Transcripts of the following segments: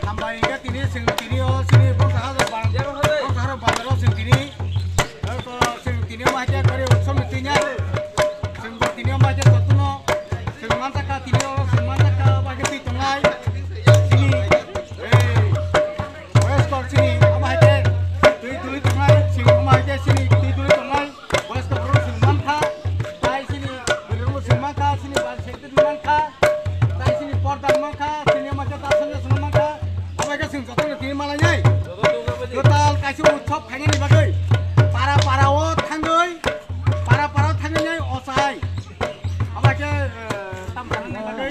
Sampai ini sing tini oh sini bangsa harus bandar sing tini. Kalau sing tini macam kari unsur mestinya. Sing tini macam satu no. Sing mana kah tini oh sing mana kah macam ti tengah. Sini, wes kau sini macam tulis tengah. Sing macam sini tulis tengah. Wes kau perlu sing mana kah? Tai sini perlu sing mana kah? Sini bahasa itu mana kah? Tai sini portal mana kah? Sini macam tak senang senang mana kah? Apa sing jatuh di mana nyai? Total kasih ucap hanya ni bagai. Para oh tanggai, para tanggai nyai osai. Apa ke tambahan ni bagai?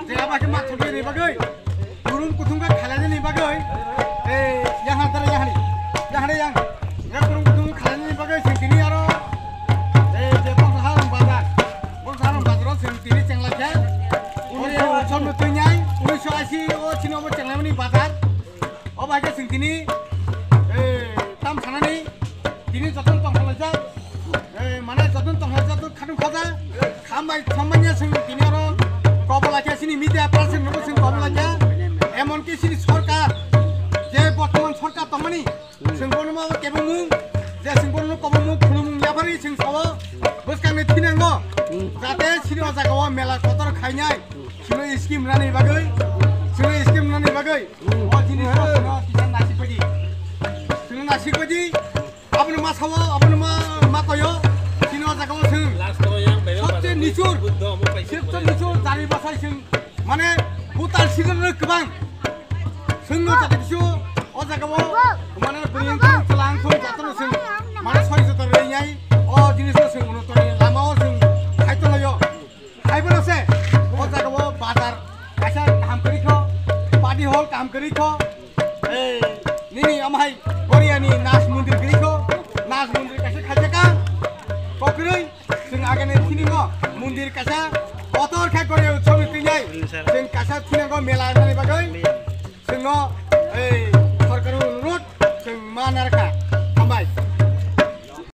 Jadi apa ke maksud ni bagai? Turun kutungga khalanya ni bagai. Yang antara yang turun kutungga khalanya ni bagai. Sini aro. Jepang saharan bazar sini ceng lagi. Uli ucap nutu nyai. Uli soasi oh cina oh ceng lagi ni bazar. Oh bagai sini. Tam sana ni, ini jatuh tong saja. Mana jatuh tong saja tu kadang kadang samanya sing ini orang kabel aja sini media person nunggu sing kabel aja. Emon ke sini sorkar, je bottoman sorkar tomani. Sing kono mau kebungung, je sing kono kebungung kulung yapari sing sawo. Bos kami tina ngo, jate sini aja kawa mela kotor kainya. Sini skim nani bagai. Oh sini sorkar kita nasi pagi. Nasi pagi, apa nama sawo, apa nama makoyo, sini aja kamu sing. Sabtu nisur dari bahasa sing, mana hutan sinar kebang, sing no jadi bisu, aja kamu, mana beriang telang jatuh sing, mana soal itu ternyai, oh jenis sing menurut lama sing, kaito loyo, kayak mana sih, aja kamu bazar, kasar kam keriko, padi hall kam keriko, ini amai. Korea ni nas mundir kasih kaca kan, kokroi, sing agen sini ngo mundir kasih, kotor kayak Korea ucap itu nyai, sing kasih sini ngo melan ni bagai, sing ngo